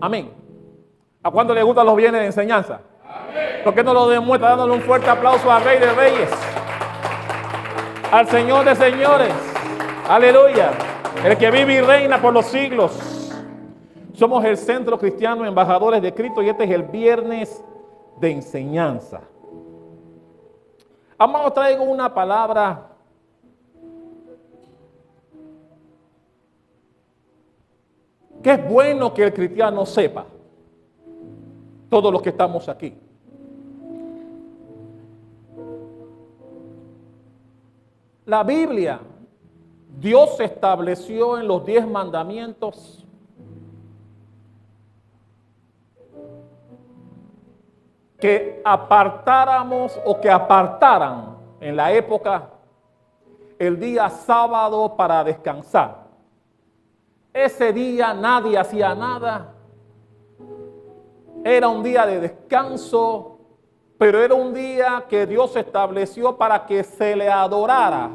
Amén. ¿A cuánto le gustan los bienes de enseñanza? Amén. ¿Por qué no lo demuestra dándole un fuerte aplauso al Rey de Reyes? Al Señor de Señores. Aleluya. El que vive y reina por los siglos. Somos el Centro Cristiano Embajadores de Cristo y este es el viernes de enseñanza. Amados, traigo una palabra que es bueno que el cristiano sepa. Todos los que estamos aquí. La Biblia, Dios estableció en los 10 mandamientos que apartáramos o que apartaran en la época el día sábado para descansar. Ese día nadie hacía nada. Era un día de descanso, pero era un día que Dios estableció para que se le adorara.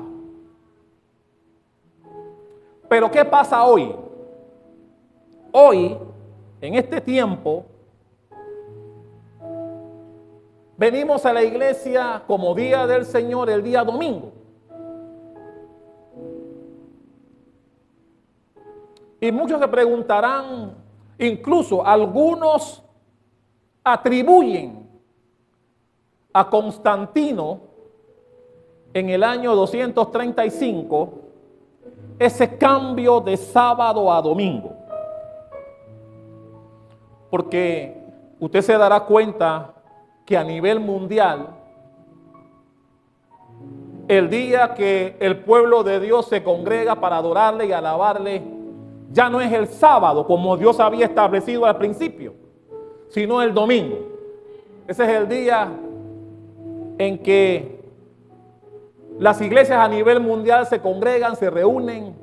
Pero ¿qué pasa hoy? Hoy, en este tiempo, venimos a la iglesia como día del Señor el día domingo. Y muchos se preguntarán, incluso algunos atribuyen a Constantino en el año 235 ese cambio de sábado a domingo. Porque usted se dará cuenta que a nivel mundial, el día que el pueblo de Dios se congrega para adorarle y alabarle, ya no es el sábado como Dios había establecido al principio, sino el domingo. Ese es el día en que las iglesias a nivel mundial se congregan, se reúnen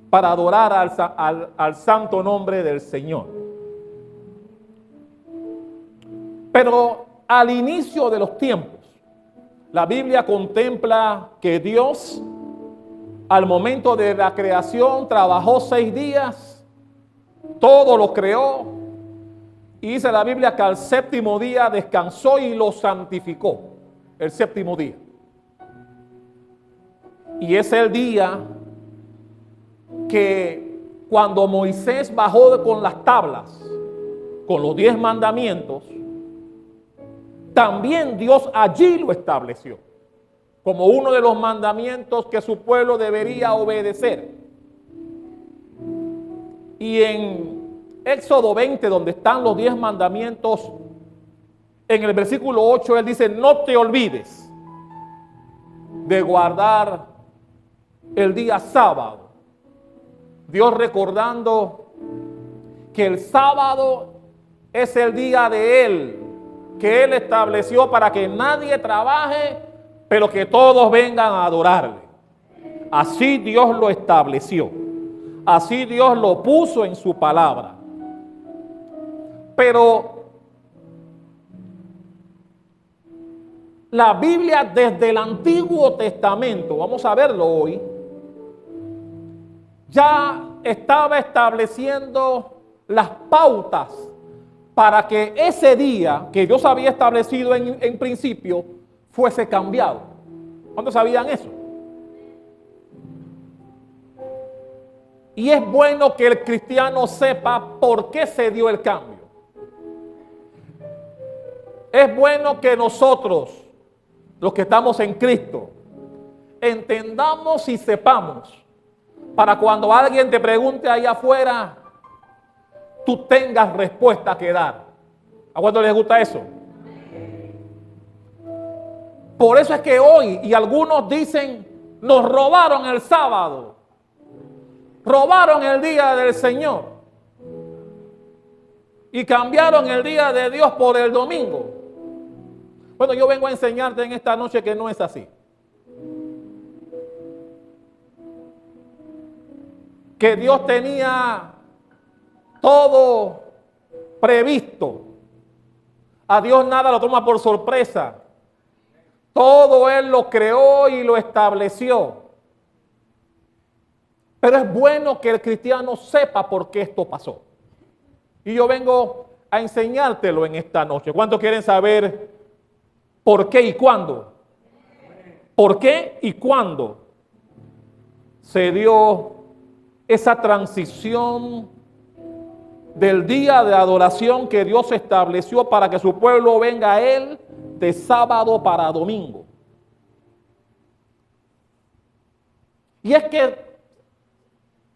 para adorar al santo nombre del Señor. Pero al inicio de los tiempos, la Biblia contempla que Dios, al momento de la creación, trabajó 6 días, todo lo creó, y dice la Biblia que al séptimo día descansó y lo santificó, el séptimo día. Y es el día que cuando Moisés bajó con las tablas, con los 10 mandamientos, también Dios allí lo estableció como uno de los mandamientos que su pueblo debería obedecer. Y en Éxodo 20, donde están los 10 mandamientos, en el versículo 8, él dice: no te olvides de guardar el día sábado. Dios recordando que el sábado es el día de Él, que Él estableció para que nadie trabaje, pero que todos vengan a adorarle. Así Dios lo estableció. Así Dios lo puso en su palabra. Pero la Biblia desde el Antiguo Testamento, vamos a verlo hoy, ya estaba estableciendo las pautas para que ese día que Dios había establecido en principio fuese cambiado. ¿Cuántos sabían eso? Y es bueno que el cristiano sepa por qué se dio el cambio. Es bueno que nosotros, los que estamos en Cristo, entendamos y sepamos, para cuando alguien te pregunte allá afuera, tú tengas respuesta que dar. ¿A cuánto les gusta eso? Por eso es que hoy, y algunos dicen, nos robaron el sábado, robaron el día del Señor y cambiaron el día de Dios por el domingo. Bueno, yo vengo a enseñarte en esta noche que no es así. Que Dios tenía todo previsto. A Dios nada lo toma por sorpresa. Todo Él lo creó y lo estableció. Pero es bueno que el cristiano sepa por qué esto pasó. Y yo vengo a enseñártelo en esta noche. ¿Cuántos quieren saber por qué y cuándo? ¿Por qué y cuándo se dio esa transición del día de adoración que Dios estableció para que su pueblo venga a Él de sábado para domingo? Y es que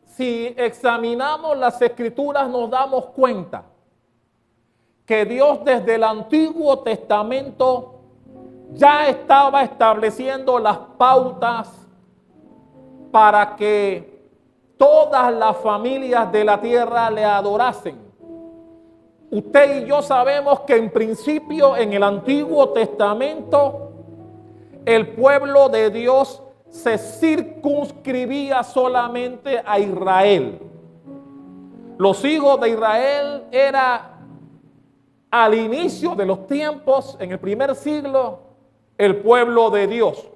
si examinamos las Escrituras nos damos cuenta que Dios desde el Antiguo Testamento ya estaba estableciendo las pautas para que todas las familias de la tierra le adorasen. Usted y yo sabemos que en principio en el Antiguo Testamento el pueblo de Dios se circunscribía solamente a Israel. Los hijos de Israel era al inicio de los tiempos, en el primer siglo, el pueblo de Dios.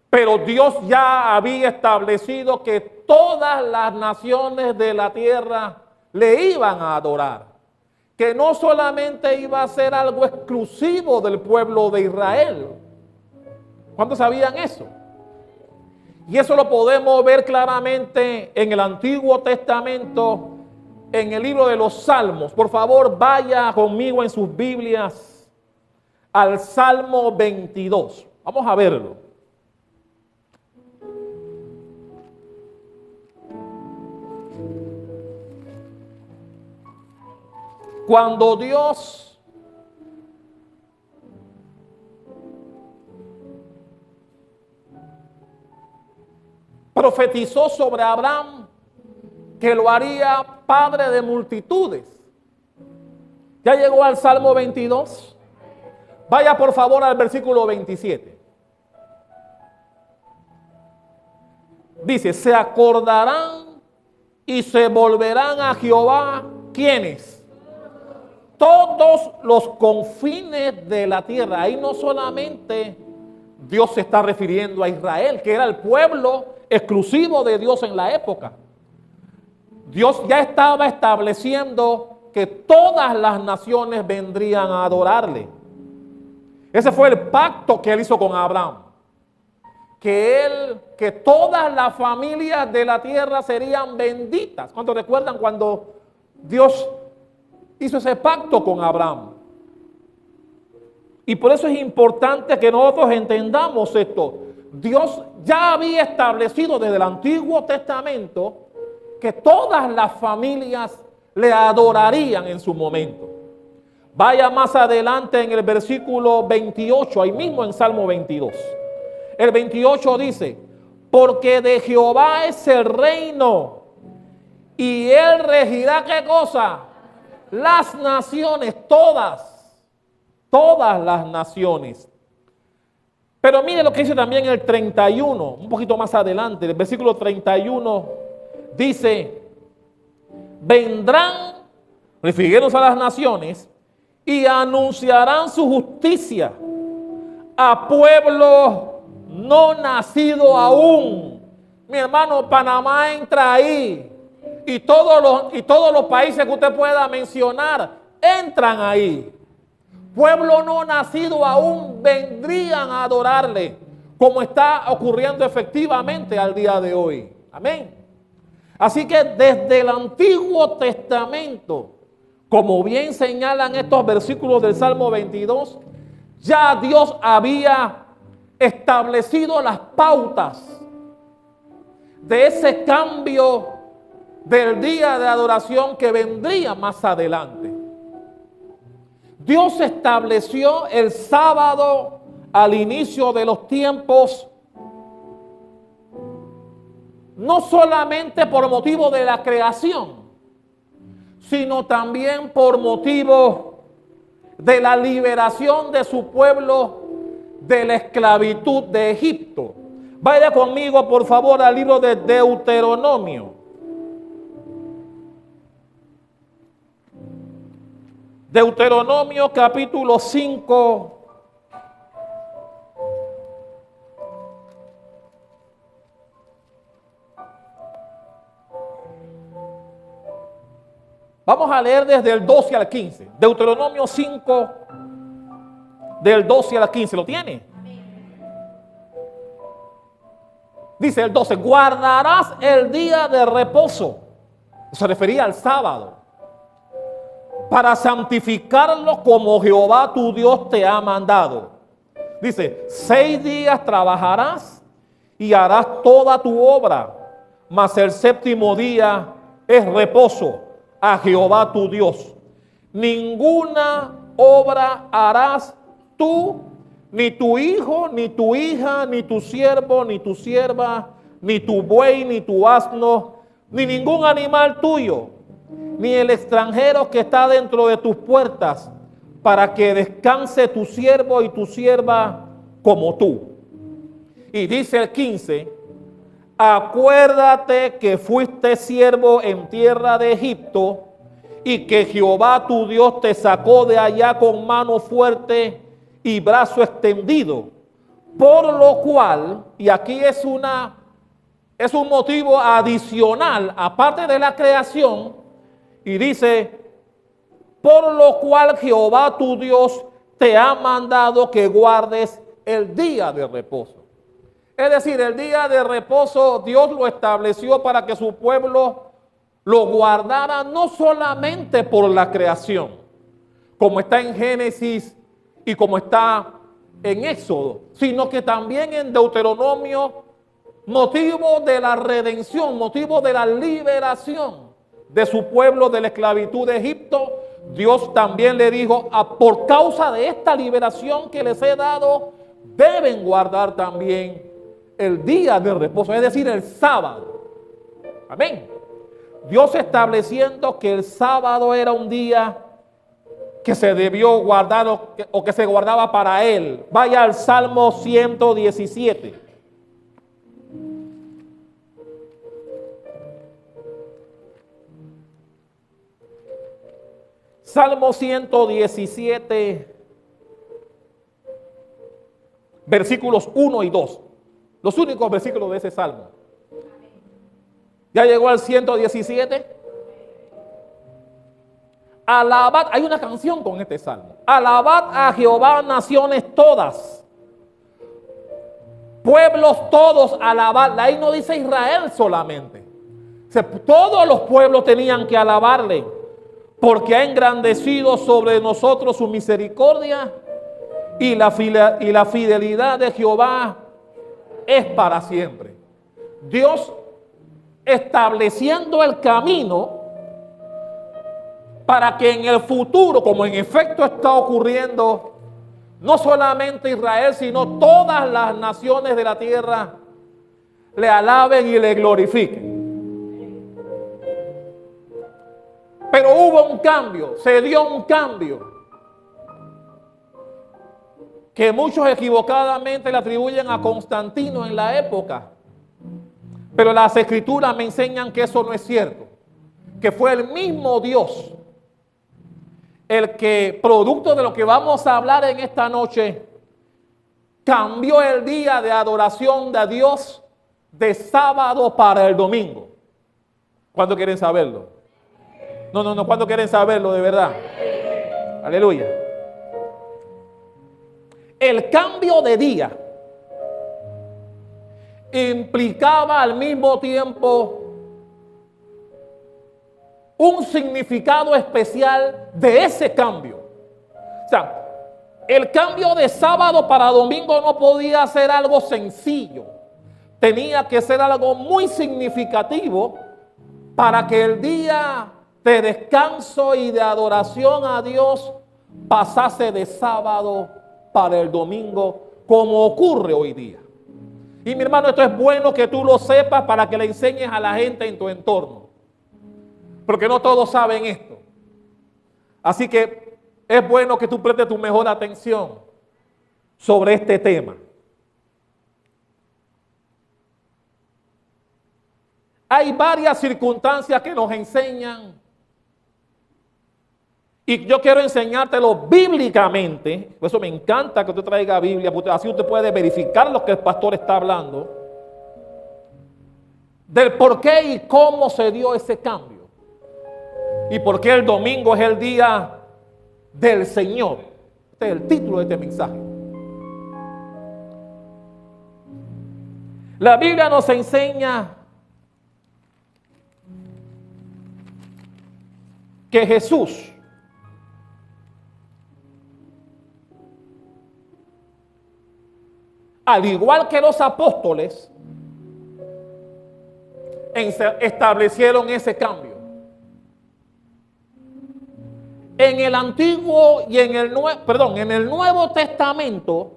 Pero Dios ya había establecido que todas las naciones de la tierra le iban a adorar. Que no solamente iba a ser algo exclusivo del pueblo de Israel. ¿Cuántos sabían eso? Y eso lo podemos ver claramente en el Antiguo Testamento, en el libro de los Salmos. Por favor, vaya conmigo en sus Biblias al Salmo 22. Vamos a verlo. Cuando Dios profetizó sobre Abraham que lo haría padre de multitudes. ¿Ya llegó al Salmo 22? Vaya por favor al versículo 27. Dice, se acordarán y se volverán a Jehová. ¿Quiénes? Todos los confines de la tierra. Ahí no solamente Dios se está refiriendo a Israel, que era el pueblo exclusivo de Dios en la época. Dios ya estaba estableciendo que todas las naciones vendrían a adorarle. Ese fue el pacto que él hizo con Abraham. Que todas las familias de la tierra serían benditas. ¿Cuántos recuerdan cuando Dios hizo ese pacto con Abraham? Y por eso es importante que nosotros entendamos esto. Dios ya había establecido desde el Antiguo Testamento que todas las familias le adorarían en su momento. Vaya más adelante en el versículo 28, ahí mismo en Salmo 22. El 28 dice, porque de Jehová es el reino y él regirá, ¿qué cosa? Las naciones, todas las naciones. Pero mire lo que dice también el 31, un poquito más adelante, el versículo 31 dice, vendrán, refiriéndose a las naciones, y anunciarán su justicia a pueblo no nacido aún. Mi hermano, Panamá entra ahí. Y todos los países que usted pueda mencionar entran ahí. Pueblo no nacido aún vendrían a adorarle, como está ocurriendo efectivamente al día de hoy. Amén. Así que desde el Antiguo Testamento, como bien señalan estos versículos del Salmo 22, ya Dios había establecido las pautas de ese cambio del día de adoración que vendría más adelante. Dios estableció el sábado al inicio de los tiempos, no solamente por motivo de la creación, sino también por motivo de la liberación de su pueblo de la esclavitud de Egipto. Vaya conmigo, por favor, al libro de Deuteronomio. Deuteronomio capítulo 5. Vamos a leer desde el 12 al 15. Deuteronomio 5, del 12 al 15. ¿Lo tiene? Dice el 12, guardarás el día de reposo. Se refería al sábado. Para santificarlo como Jehová tu Dios te ha mandado. Dice, 6 días trabajarás y harás toda tu obra, mas el séptimo día es reposo a Jehová tu Dios. Ninguna obra harás tú, ni tu hijo, ni tu hija, ni tu siervo, ni tu sierva, ni tu buey, ni tu asno, ni ningún animal tuyo, ni el extranjero que está dentro de tus puertas, para que descanse tu siervo y tu sierva como tú. Y dice el 15, acuérdate que fuiste siervo en tierra de Egipto y que Jehová tu Dios te sacó de allá con mano fuerte y brazo extendido. Por lo cual, y aquí es un motivo adicional, aparte de la creación, y dice, por lo cual Jehová tu Dios te ha mandado que guardes el día de reposo. Es decir, el día de reposo Dios lo estableció para que su pueblo lo guardara no solamente por la creación, como está en Génesis y como está en Éxodo, sino que también en Deuteronomio, motivo de la redención, motivo de la liberación de su pueblo de la esclavitud de Egipto. Dios también le dijo, por causa de esta liberación que les he dado, deben guardar también el día de reposo, es decir, el sábado. Amén. Dios estableciendo que el sábado era un día que se debió guardar o que se guardaba para él. Vaya al Salmo 117. Salmo 117, versículos 1 y 2. Los únicos versículos de ese salmo. ¿Ya llegó al 117? Alabad, hay una canción con este salmo. Alabad a Jehová, naciones todas. Pueblos todos, alabad. Ahí no dice Israel solamente. Todos los pueblos tenían que alabarle, porque ha engrandecido sobre nosotros su misericordia y la fidelidad de Jehová es para siempre. Dios estableciendo el camino para que en el futuro, como en efecto está ocurriendo, no solamente Israel, sino todas las naciones de la tierra le alaben y le glorifiquen. Pero hubo un cambio, se dio un cambio que muchos equivocadamente le atribuyen a Constantino en la época. Pero las escrituras me enseñan que eso no es cierto, que fue el mismo Dios el que, producto de lo que vamos a hablar en esta noche, cambió el día de adoración de Dios de sábado para el domingo. ¿Cuántos quieren saberlo? No, ¿cuántos quieren saberlo de verdad? Aleluya. El cambio de día implicaba al mismo tiempo un significado especial de ese cambio. O sea, el cambio de sábado para domingo no podía ser algo sencillo. Tenía que ser algo muy significativo para que el día de descanso y de adoración a Dios pasase de sábado para el domingo, como ocurre hoy día. Y mi hermano, esto es bueno que tú lo sepas para que le enseñes a la gente en tu entorno, porque no todos saben esto. Así que es bueno que tú prestes tu mejor atención sobre este tema. Hay varias circunstancias que nos enseñan, y yo quiero enseñártelo bíblicamente. Por eso me encanta que usted traiga Biblia, porque así usted puede verificar lo que el pastor está hablando, del por qué y cómo se dio ese cambio. ¿Y por qué el domingo es el día del Señor? Este es el título de este mensaje. La Biblia nos enseña que Jesús al igual que los apóstoles establecieron ese cambio. En el Antiguo y en el Nuevo Testamento,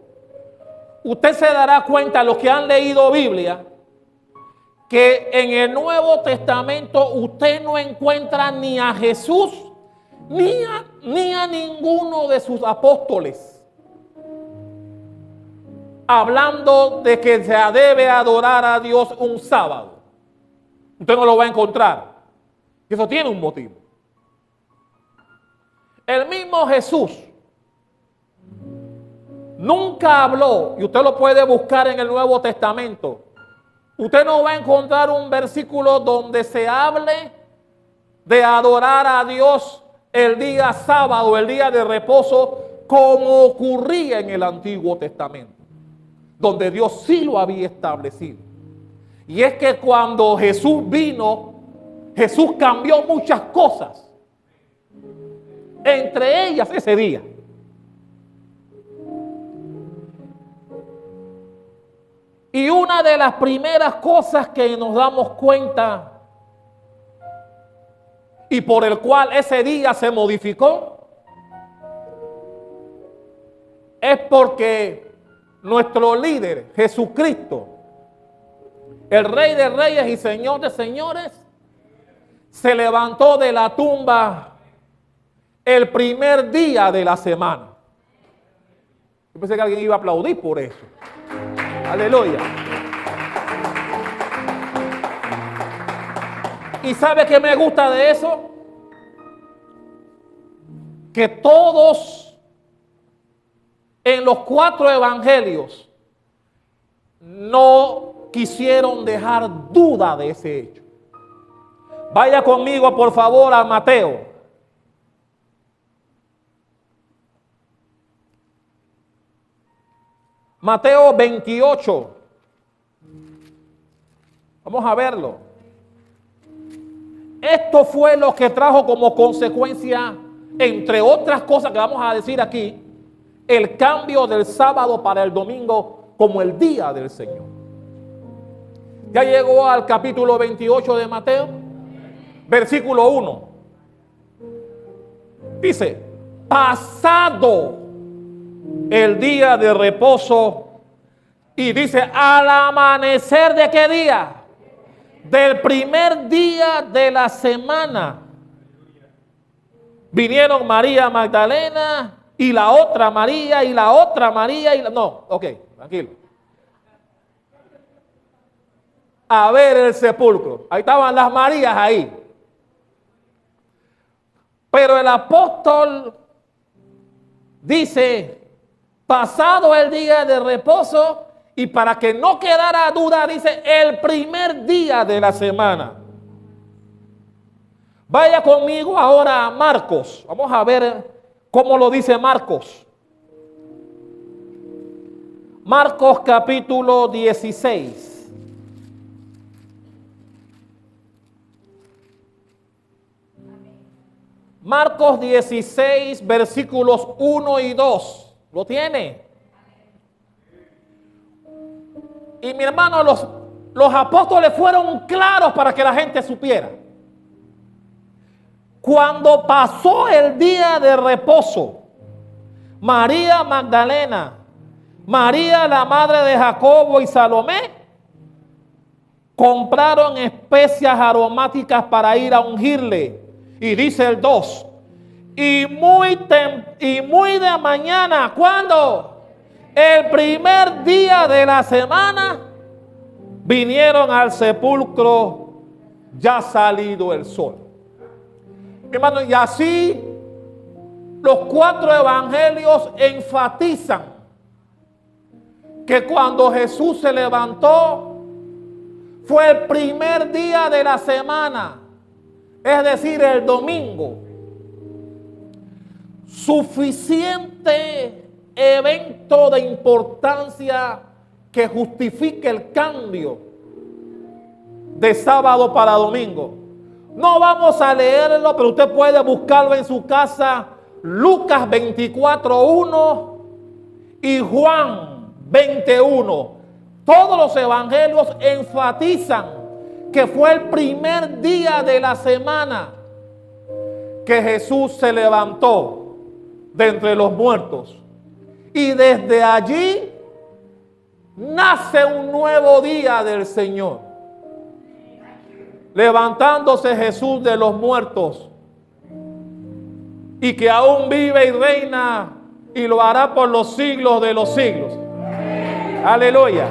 usted se dará cuenta, los que han leído Biblia, que en el Nuevo Testamento usted no encuentra ni a Jesús ni a ninguno de sus apóstoles hablando de que se debe adorar a Dios un sábado. Usted no lo va a encontrar. Y eso tiene un motivo. El mismo Jesús nunca habló, y usted lo puede buscar en el Nuevo Testamento. Usted no va a encontrar un versículo donde se hable de adorar a Dios el día sábado, el día de reposo, como ocurría en el Antiguo Testamento, donde Dios sí lo había establecido. Y es que cuando Jesús vino, Jesús cambió muchas cosas, entre ellas ese día. Y una de las primeras cosas que nos damos cuenta y por el cual ese día se modificó es porque nuestro líder, Jesucristo, el Rey de Reyes y Señor de Señores, se levantó de la tumba el primer día de la semana. Yo pensé que alguien iba a aplaudir por eso. Aleluya. ¿Y sabe qué me gusta de eso? Que todos en los 4 evangelios no quisieron dejar duda de ese hecho. Vaya conmigo, por favor, a Mateo. Mateo 28. Vamos a verlo. Esto fue lo que trajo como consecuencia, entre otras cosas que vamos a decir aquí, el cambio del sábado para el domingo como el día del Señor. Ya llegó al capítulo 28 de Mateo, versículo 1. Dice, pasado el día de reposo, y dice, al amanecer ¿de qué día? Del primer día de la semana, vinieron María Magdalena y la otra María y la otra María y la... No, ok, tranquilo. A ver el sepulcro. Ahí estaban las Marías ahí. Pero el apóstol dice, pasado el día de reposo, y para que no quedara duda, dice, el primer día de la semana. Vaya conmigo ahora a Marcos. Vamos a ver cómo lo dice Marcos. Marcos capítulo 16. Marcos 16, versículos 1 y 2. ¿Lo tiene? Y mi hermano, los apóstoles fueron claros para que la gente supiera. Cuando pasó el día de reposo, María Magdalena, María la madre de Jacobo y Salomé compraron especias aromáticas para ir a ungirle. Y dice el 2, y muy de mañana, ¿cuándo? El primer día de la semana, vinieron al sepulcro ya salido el sol. Hermano, y así los 4 evangelios enfatizan que cuando Jesús se levantó, fue el primer día de la semana, es decir, el domingo, suficiente evento de importancia que justifique el cambio de sábado para domingo. No vamos a leerlo, pero usted puede buscarlo en su casa. Lucas 24:1 y Juan 21. Todos los evangelios enfatizan que fue el primer día de la semana que Jesús se levantó de entre los muertos. Y desde allí nace un nuevo día del Señor. Levantándose Jesús de los muertos y que aún vive y reina y lo hará por los siglos de los siglos. Aleluya.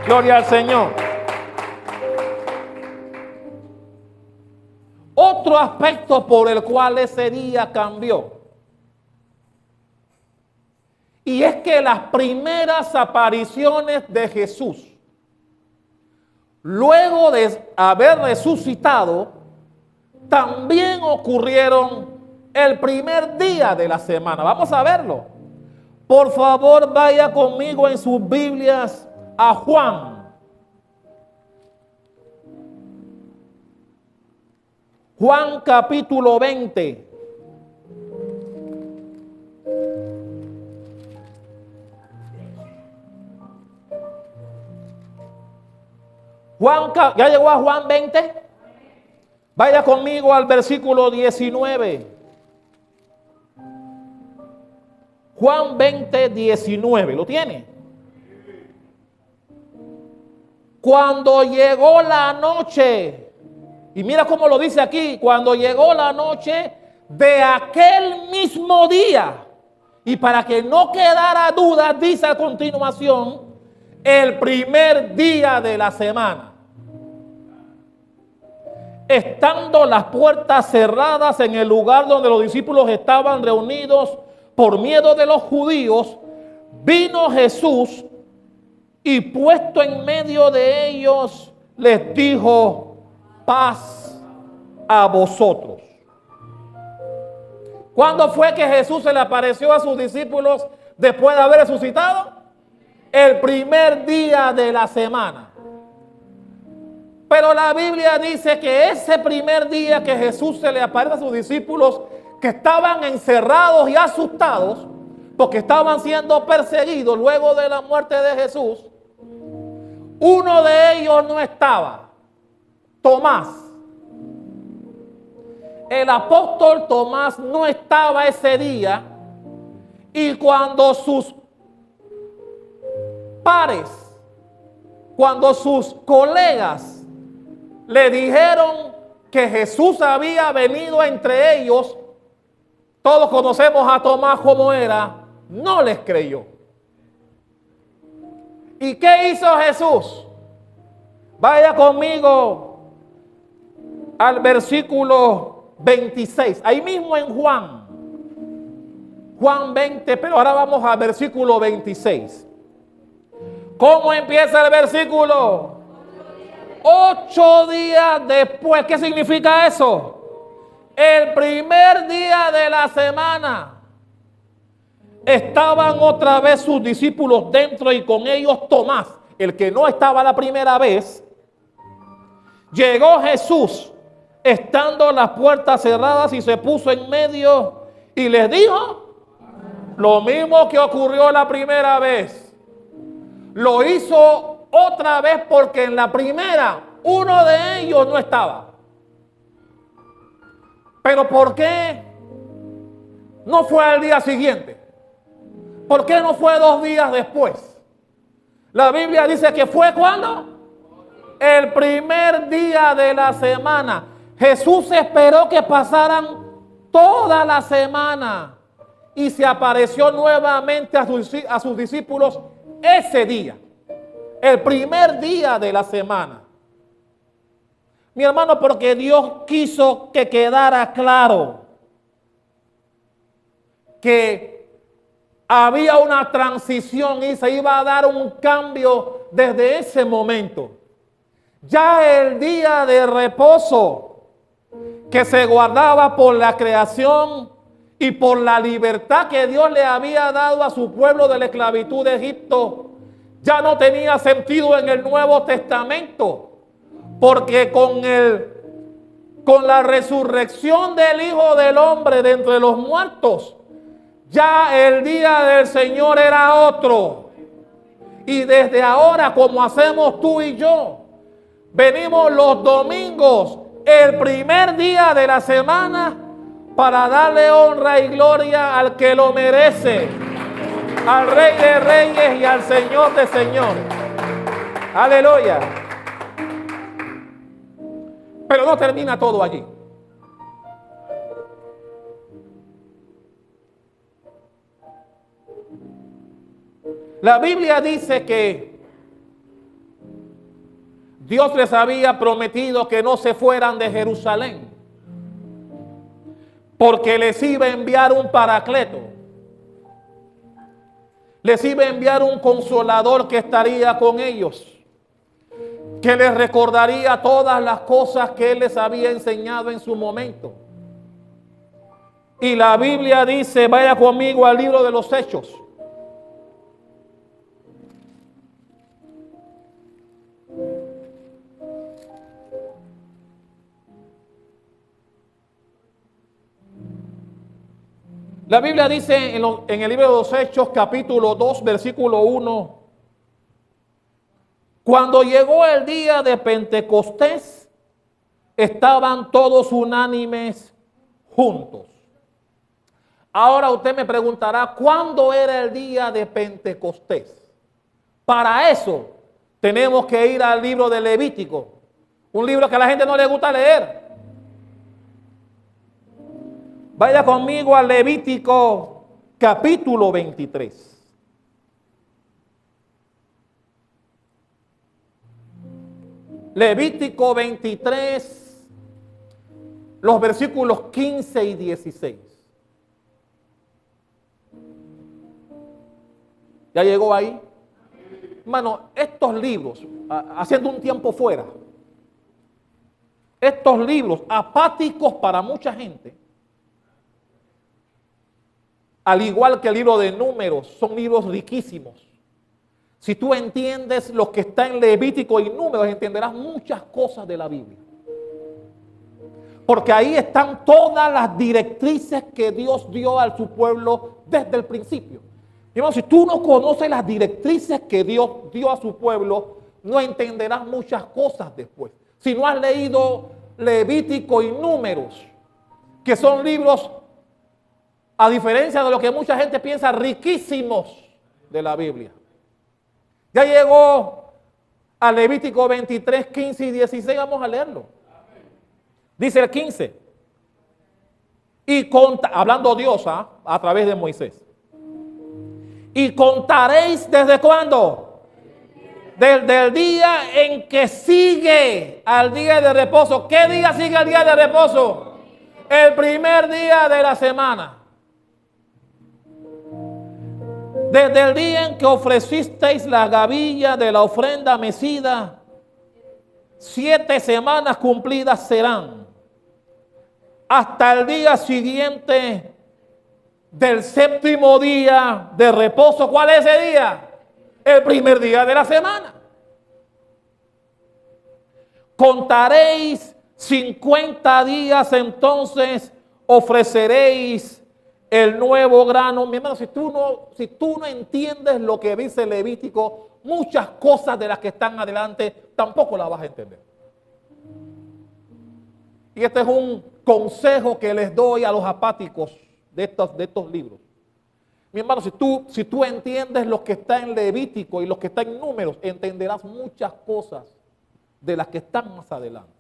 Gloria al Señor. Otro aspecto por el cual ese día cambió, y es que las primeras apariciones de Jesús, luego de haber resucitado, también ocurrieron el primer día de la semana. Vamos a verlo. Por favor, vaya conmigo en sus Biblias a Juan. Juan capítulo 20. ¿Ya llegó a Juan 20? Vaya conmigo al versículo 19. Juan 20, 19. ¿Lo tiene? Cuando llegó la noche, y mira cómo lo dice aquí, cuando llegó la noche de aquel mismo día, y para que no quedara duda, dice a continuación, el primer día de la semana. Estando las puertas cerradas en el lugar donde los discípulos estaban reunidos por miedo de los judíos, vino Jesús y puesto en medio de ellos les dijo: paz a vosotros. ¿Cuándo fue que Jesús se le apareció a sus discípulos después de haber resucitado? El primer día de la semana. Pero la Biblia dice que ese primer día que Jesús se le aparece a sus discípulos, que estaban encerrados y asustados porque estaban siendo perseguidos luego de la muerte de Jesús, uno de ellos no estaba: Tomás. El apóstol Tomás no estaba ese día, y cuando sus pares, cuando sus colegas le dijeron que Jesús había venido entre ellos, todos conocemos a Tomás como era, no les creyó. ¿Y qué hizo Jesús? Vaya conmigo al versículo 26, ahí mismo en Juan 20, pero ahora vamos al versículo 26. ¿Cómo empieza el versículo? 8 días después. ¿Qué significa eso? El primer día de la semana. Estaban otra vez sus discípulos dentro y con ellos Tomás, el que no estaba la primera vez. Llegó Jesús, estando las puertas cerradas, y se puso en medio y les dijo lo mismo que ocurrió la primera vez. Lo hizo otra vez porque en la primera uno de ellos no estaba. ¿Pero por qué no fue al día siguiente? ¿Por qué no fue 2 días después? La Biblia dice que fue ¿cuándo? El primer día de la semana. Jesús esperó que pasaran toda la semana y se apareció nuevamente a sus discípulos ese día, el primer día de la semana. Mi hermano, porque Dios quiso que quedara claro que había una transición y se iba a dar un cambio desde ese momento. Ya el día de reposo que se guardaba por la creación y por la libertad que Dios le había dado a su pueblo de la esclavitud de Egipto, ya no tenía sentido en el Nuevo Testamento, porque con la resurrección del Hijo del Hombre de entre los muertos, ya el día del Señor era otro. Y desde ahora, como hacemos tú y yo, venimos los domingos, el primer día de la semana, para darle honra y gloria al que lo merece, al Rey de Reyes y al Señor de Señores. Aleluya. Pero no termina todo allí. La Biblia dice que Dios les había prometido que no se fueran de Jerusalén, porque les iba a enviar un paracleto. Les iba a enviar un consolador que estaría con ellos, que les recordaría todas las cosas que Él les había enseñado en su momento. Y la Biblia dice, vaya conmigo al libro de los Hechos. La Biblia dice en el libro de los Hechos, capítulo 2, versículo 1, cuando llegó el día de Pentecostés, estaban todos unánimes juntos. Ahora usted me preguntará, ¿cuándo era el día de Pentecostés? Para eso tenemos que ir al libro de Levítico, un libro que a la gente no le gusta leer. Vaya conmigo al Levítico capítulo 23. Levítico 23, los versículos 15 y 16. ¿Ya llegó ahí? Hermano, estos libros, haciendo un tiempo fuera, estos libros apáticos para mucha gente, al igual que el libro de Números, son libros riquísimos. Si tú entiendes lo que está en Levítico y Números, entenderás muchas cosas de la Biblia. Porque ahí están todas las directrices que Dios dio a su pueblo desde el principio. Hermano, si tú no conoces las directrices que Dios dio a su pueblo, no entenderás muchas cosas después. Si no has leído Levítico y Números, que son libros, a diferencia de lo que mucha gente piensa, riquísimos de la Biblia. Ya llegó a Levítico 23, 15 y 16, vamos a leerlo. Dice el 15. Y hablando Dios a través de Moisés. Y contaréis desde cuándo. Desde el día en que sigue al día de reposo. ¿Qué día sigue al día de reposo? El primer día de la semana. Desde el día en que ofrecisteis la gavilla de la ofrenda mecida, 7 semanas cumplidas serán, hasta el día siguiente del 7º día de reposo. ¿Cuál es ese día? El primer día de la semana. Contaréis 50 días, entonces ofreceréis el nuevo grano. Mi hermano, si tú no entiendes lo que dice Levítico, muchas cosas de las que están adelante tampoco las vas a entender. Y este es un consejo que les doy a los apáticos de estos libros. Mi hermano, si tú entiendes lo que está en Levítico y lo que está en Números, entenderás muchas cosas de las que están más adelante.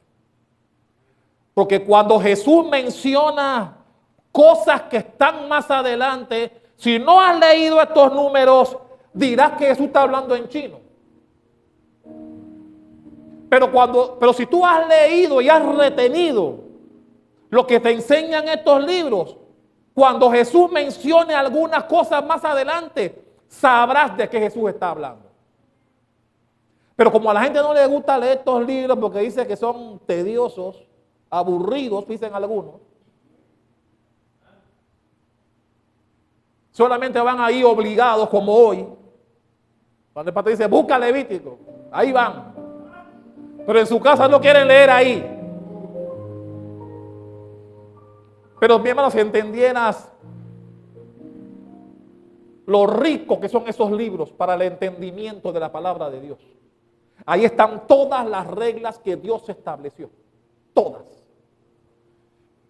Porque cuando Jesús menciona cosas que están más adelante, si no has leído estos números, dirás que Jesús está hablando en chino. Pero si tú has leído y has retenido lo que te enseñan estos libros, cuando Jesús mencione algunas cosas más adelante, sabrás de qué Jesús está hablando. Pero como a la gente no le gusta leer estos libros porque dice que son tediosos, aburridos, dicen algunos, solamente van ahí obligados como hoy. Cuando el pastor dice, busca Levítico, ahí van. Pero en su casa no quieren leer ahí. Pero mi hermano, si entendieras lo rico que son esos libros para el entendimiento de la palabra de Dios. Ahí están todas las reglas que Dios estableció. Todas.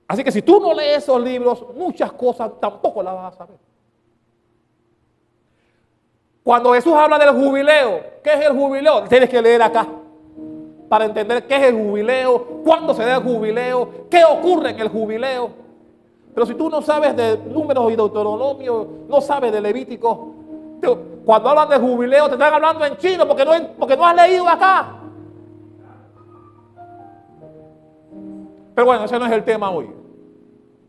Así que si tú no lees esos libros, muchas cosas tampoco las vas a saber. Cuando Jesús habla del jubileo, ¿qué es el jubileo? Tienes que leer acá para entender qué es el jubileo, cuándo se da el jubileo, qué ocurre en el jubileo. Pero si tú no sabes de Números y Deuteronomio, no sabes de Levítico, cuando hablan de jubileo te están hablando en chino porque no has leído acá. Pero bueno, ese no es el tema hoy.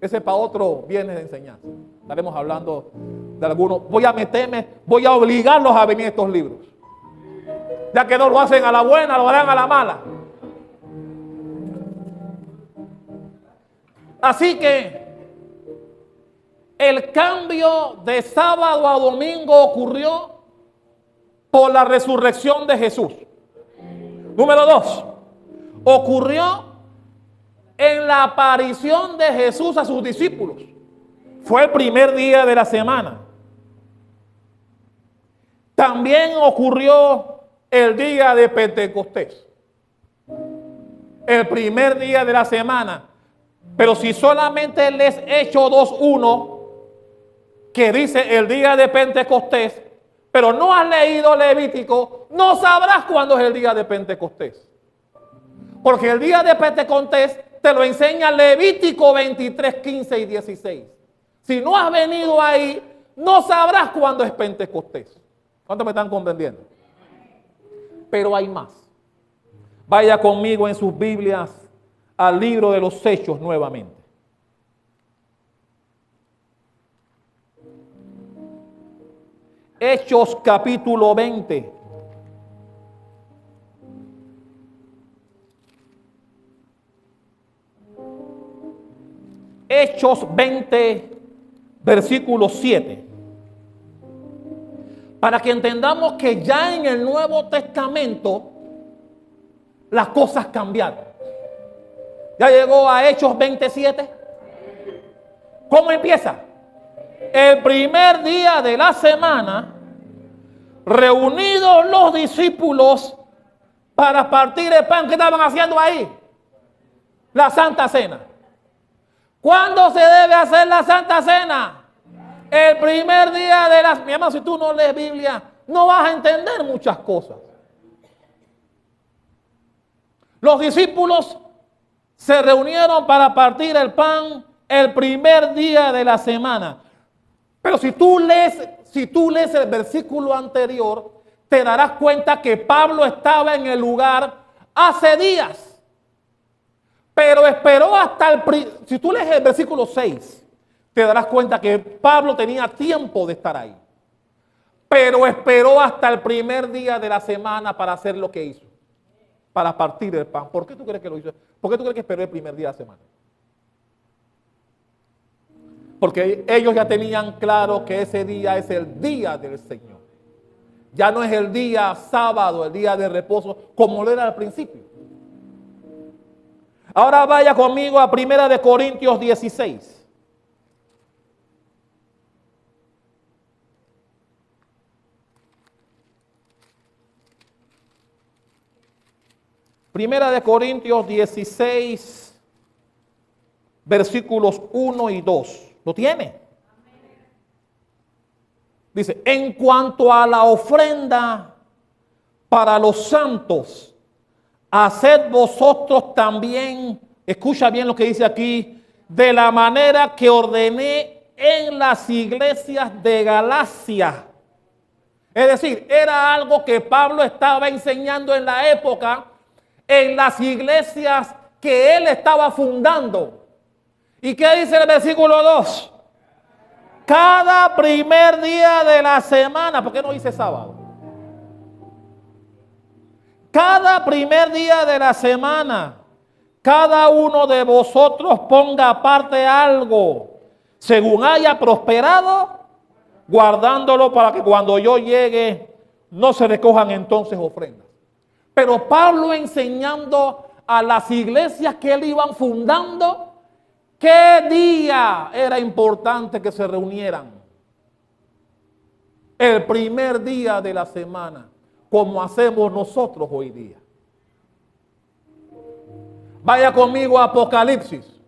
Ese es para otro viernes de enseñanza. Estaremos hablando de algunos. Voy a obligarlos a venir a estos libros. Ya que no lo hacen a la buena, lo harán a la mala. Así que el cambio de sábado a domingo ocurrió por la resurrección de Jesús. Número 2, ocurrió en la aparición de Jesús a sus discípulos. Fue el primer día de la semana. También ocurrió el día de Pentecostés. El primer día de la semana. Pero si solamente les Hechos 2:1, que dice el día de Pentecostés, pero no has leído Levítico, no sabrás cuándo es el día de Pentecostés. Porque el día de Pentecostés te lo enseña Levítico 23, 15 y 16. Si no has venido ahí, no sabrás cuándo es Pentecostés. ¿Cuántos me están comprendiendo? Pero hay más. Vaya conmigo en sus Biblias al libro de los Hechos nuevamente. Hechos capítulo 20. Hechos 20, versículo 7. Para que entendamos que ya en el Nuevo Testamento las cosas cambiaron. ¿Ya llegó a Hechos 27? ¿Cómo empieza? El primer día de la semana, reunidos los discípulos para partir el pan. ¿Qué estaban haciendo ahí? La Santa Cena. ¿Cuándo se debe hacer la Santa Cena? El primer día de la... Mi hermano, si tú no lees Biblia, no vas a entender muchas cosas. Los discípulos se reunieron para partir el pan el primer día de la semana. Pero si tú lees el versículo anterior, te darás cuenta que Pablo estaba en el lugar hace días. Pero esperó hasta si tú lees el versículo 6, te darás cuenta que Pablo tenía tiempo de estar ahí. Pero esperó hasta el primer día de la semana para hacer lo que hizo. Para partir el pan. ¿Por qué tú crees que lo hizo? ¿Por qué tú crees que esperó el primer día de la semana? Porque ellos ya tenían claro que ese día es el día del Señor. Ya no es el día sábado, el día de reposo, como lo era al principio. Ahora vaya conmigo a 1 Corintios 16. Primera de Corintios 16, versículos 1 y 2. ¿Lo tiene? Dice, en cuanto a la ofrenda para los santos, haced vosotros también, escucha bien lo que dice aquí, de la manera que ordené en las iglesias de Galacia. Es decir, era algo que Pablo estaba enseñando en la época, en las iglesias que él estaba fundando. ¿Y qué dice el versículo 2? Cada primer día de la semana. ¿Por qué no dice sábado? cada primer día de la semana, cada uno de vosotros ponga aparte algo, según haya prosperado, guardándolo para que cuando yo llegue no se recojan entonces ofrendas. Pero Pablo enseñando a las iglesias que él iban fundando, qué día era importante que se reunieran. El primer día de la semana, como hacemos nosotros hoy día. Vaya conmigo a Apocalipsis.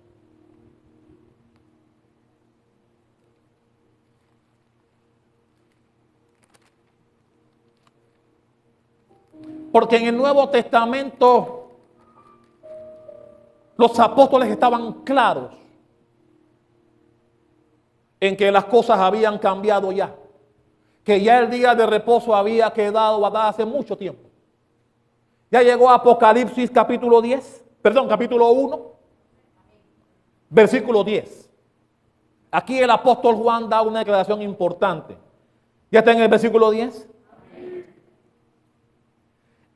Porque en el Nuevo Testamento los apóstoles estaban claros en que las cosas habían cambiado ya. Que ya el día de reposo había quedado atrás hace mucho tiempo. Ya llegó Apocalipsis capítulo 1, versículo 10. Aquí el apóstol Juan da una declaración importante. ¿Ya está en el versículo 10?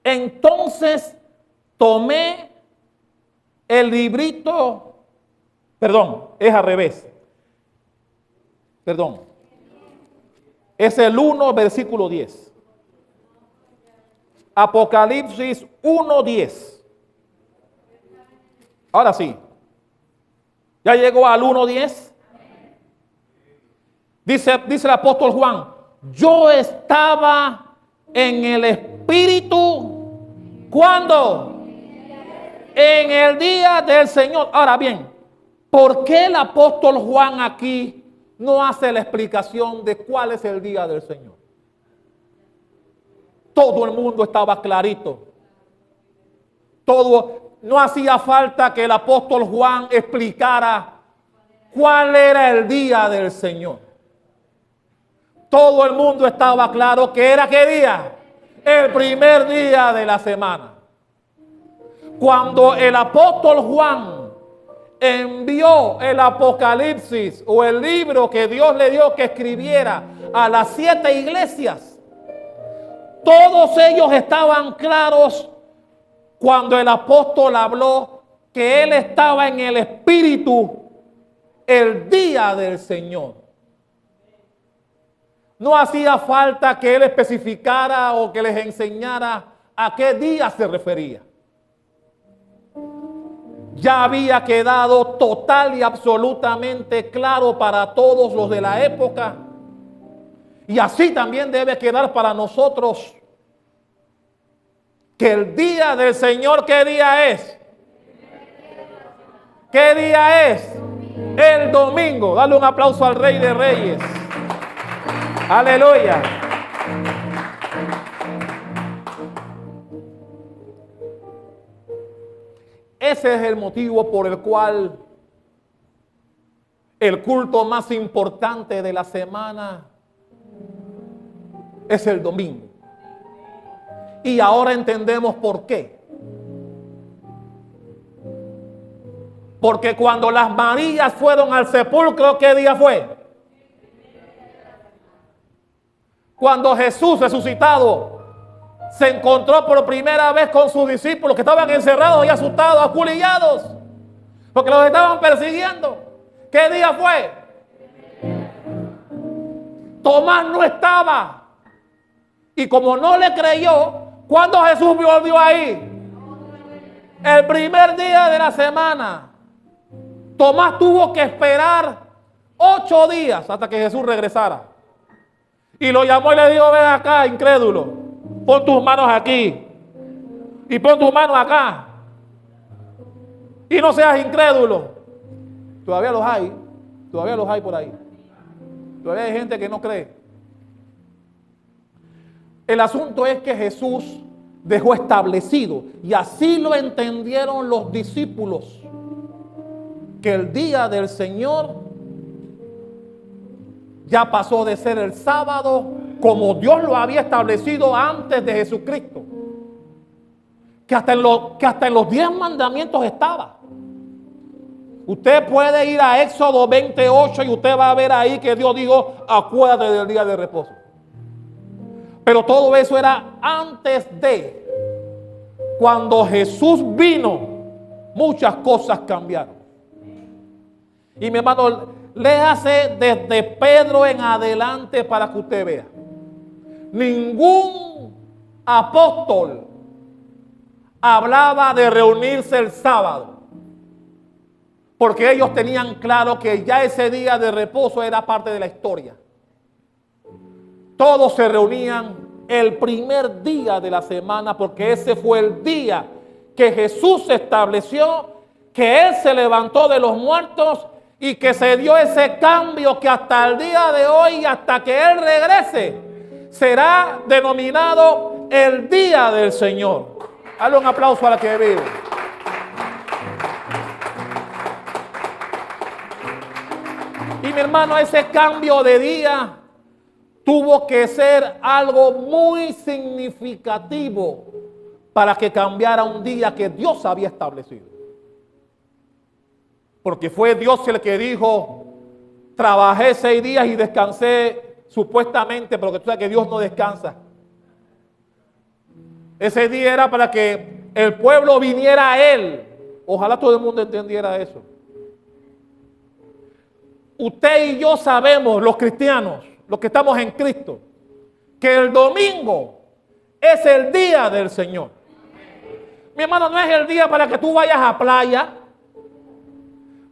Entonces tomé el librito, es al revés. Es el 1, versículo 10. Apocalipsis 1:10. Ahora sí. ¿Ya llegó al 1:10? Dice el apóstol Juan, yo estaba en el Espíritu, ¿cuándo? En el día del Señor. Ahora bien, ¿por qué el apóstol Juan aquí no hace la explicación de cuál es el día del Señor? Todo el mundo estaba clarito. No hacía falta que el apóstol Juan explicara cuál era el día del Señor. Todo el mundo estaba claro que era ¿qué día? El primer día de la semana. Cuando el apóstol Juan envió el Apocalipsis o el libro que Dios le dio que escribiera a las 7 iglesias, todos ellos estaban claros cuando el apóstol habló que él estaba en el Espíritu el día del Señor. No hacía falta que él especificara o que les enseñara a qué día se refería. Ya había quedado total y absolutamente claro para todos los de la época. Y así también debe quedar para nosotros que el día del Señor, ¿qué día es? ¿Qué día es? El domingo. Dale un aplauso al Rey de Reyes. Aleluya. Ese es el motivo por el cual el culto más importante de la semana es el domingo. Y ahora entendemos por qué. Porque cuando las Marías fueron al sepulcro, ¿qué día fue? Cuando Jesús resucitado se encontró por primera vez con sus discípulos que estaban encerrados y asustados, aculillados, porque los estaban persiguiendo. ¿Qué día fue? Tomás no estaba. Y como no le creyó, ¿cuándo Jesús volvió ahí? El primer día de la semana. Tomás tuvo que esperar 8 días hasta que Jesús regresara. Y lo llamó y le dijo, ven acá, incrédulo, pon tus manos aquí y pon tus manos acá. Y no seas incrédulo. Todavía los hay por ahí. Todavía hay gente que no cree. El asunto es que Jesús dejó establecido, y así lo entendieron los discípulos, que el día del Señor ya pasó de ser el sábado como Dios lo había establecido antes de Jesucristo. Que hasta en los 10 mandamientos estaba. Usted puede ir a Éxodo 28 y usted va a ver ahí que Dios dijo, acuérdate del día de reposo. Pero todo eso era antes de. cuando Jesús vino, muchas cosas cambiaron. Y mi hermano, léase desde Pedro en adelante para que usted vea. Ningún apóstol hablaba de reunirse el sábado, porque ellos tenían claro que ya ese día de reposo era parte de la historia. Todos se reunían el primer día de la semana, porque ese fue el día que Jesús estableció, que Él se levantó de los muertos y que se dio ese cambio que hasta el día de hoy, hasta que Él regrese, será denominado el día del Señor. Dale un aplauso a la que vive. Y mi hermano, ese cambio de día tuvo que ser algo muy significativo para que cambiara un día que Dios había establecido. Porque fue Dios el que dijo, trabajé 6 días y descansé supuestamente, pero que tú sabes que Dios no descansa. Ese día era para que el pueblo viniera a Él. Ojalá todo el mundo entendiera eso. Usted y yo sabemos, los cristianos, los que estamos en Cristo, que el domingo es el día del Señor. Mi hermano, no es el día para que tú vayas a playa.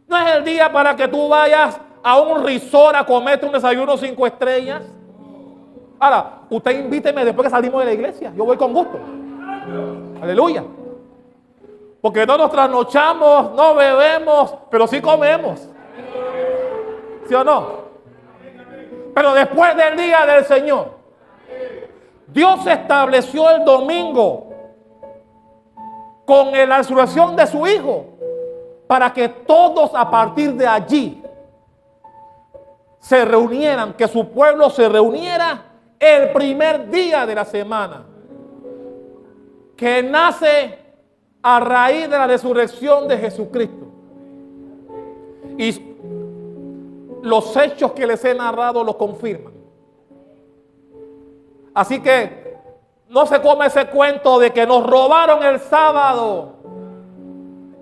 No es el día para que tú vayas a un resort a comerte un desayuno 5 estrellas. Ahora, usted invíteme después que salimos de la iglesia. Yo voy con gusto. Aleluya. Porque no nos trasnochamos, no bebemos, pero sí comemos. ¿Sí o no? Pero después del día del Señor, Dios estableció el domingo con la resurrección de su Hijo, para que todos a partir de allí se reunieran, que su pueblo se reuniera el primer día de la semana, que nace a raíz de la resurrección de Jesucristo. Y los hechos que les he narrado lo confirman. Así que no se come ese cuento de que nos robaron el sábado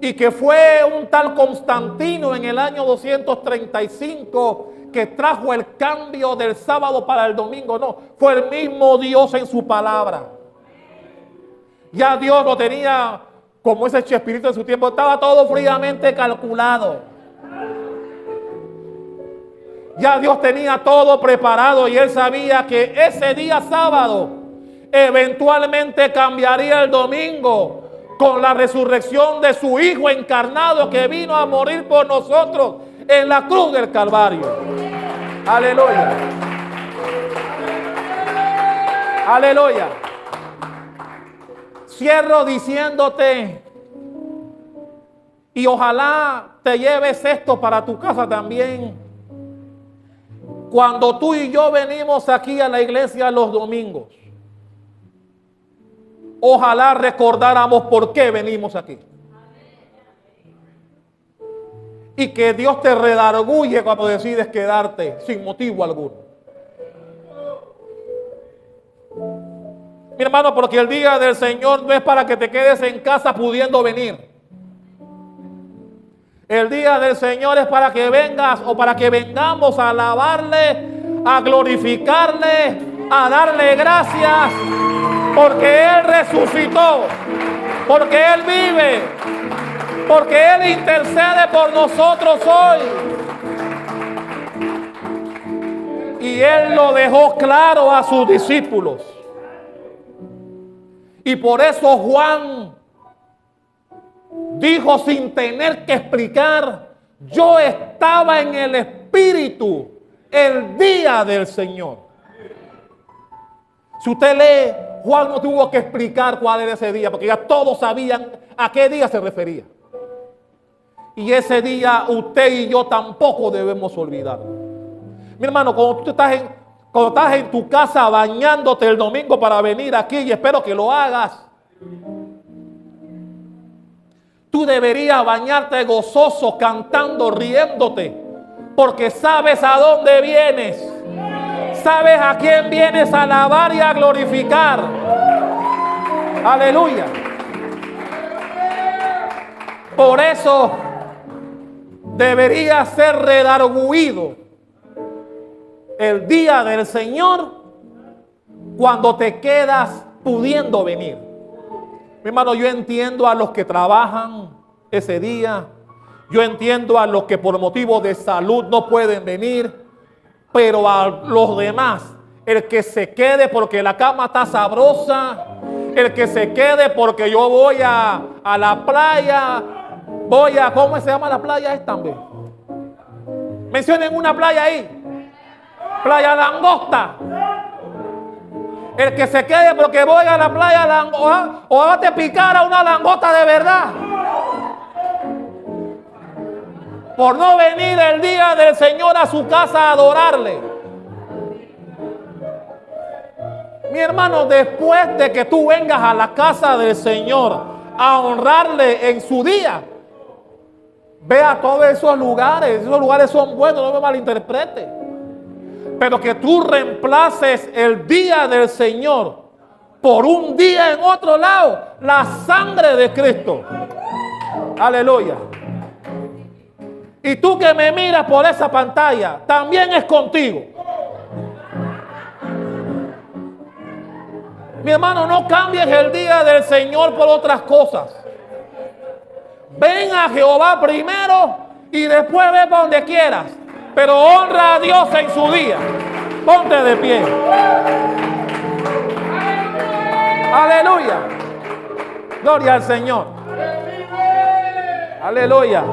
y que fue un tal Constantino en el año 235 que trajo el cambio del sábado para el domingo. No, fue el mismo Dios en su palabra. Ya Dios lo tenía, como ese Chespirito en su tiempo, estaba todo fríamente calculado. Ya Dios tenía todo preparado y Él sabía que ese día sábado eventualmente cambiaría el domingo con la resurrección de su Hijo encarnado que vino a morir por nosotros en la cruz del Calvario. Aleluya. Aleluya. Cierro diciéndote, y ojalá te lleves esto para tu casa también. Cuando tú y yo venimos aquí a la iglesia los domingos, ojalá recordáramos por qué venimos aquí. Y que Dios te redarguye cuando decides quedarte sin motivo alguno. Mi hermano, porque el día del Señor no es para que te quedes en casa pudiendo venir. El día del Señor es para que vengas o para que vengamos a alabarle, a glorificarle, a darle gracias, porque Él resucitó, porque Él vive, porque Él intercede por nosotros hoy. Y Él lo dejó claro a sus discípulos. Y por eso Juan dijo sin tener que explicar, yo estaba en el Espíritu el día del Señor. Si usted lee, Juan no tuvo que explicar cuál era ese día, porque ya todos sabían a qué día se refería. Y ese día usted y yo tampoco debemos olvidar. Mi hermano, cuando tú estás en tu casa bañándote el domingo para venir aquí, y espero que lo hagas, tú deberías bañarte gozoso, cantando, riéndote, porque sabes a dónde vienes. Sabes a quién vienes a alabar y a glorificar. Aleluya. Por eso debería ser redarguido el día del Señor cuando te quedas pudiendo venir. Mi hermano, yo entiendo a los que trabajan ese día. Yo entiendo a los que por motivo de salud no pueden venir. Pero a los demás, el que se quede porque la cama está sabrosa, el que se quede porque yo voy a la playa, ¿cómo se llama la playa esta también? Mencionen una playa ahí. Playa Langosta. El que se quede porque voy a la playa Langosta, o va a te picar a una langosta de verdad. Por no venir el día del Señor a su casa a adorarle. Mi hermano, después de que tú vengas a la casa del Señor a honrarle en su día, ve a todos esos lugares son buenos, no me malinterprete. Pero que tú reemplaces el día del Señor por un día en otro lado, la sangre de Cristo. Aleluya. Y tú que me miras por esa pantalla, también es contigo. Mi hermano, no cambies el día del Señor por otras cosas. Ven a Jehová primero y después ve para donde quieras. Pero honra a Dios en su día. Ponte de pie. Aleluya. Gloria al Señor. Aleluya.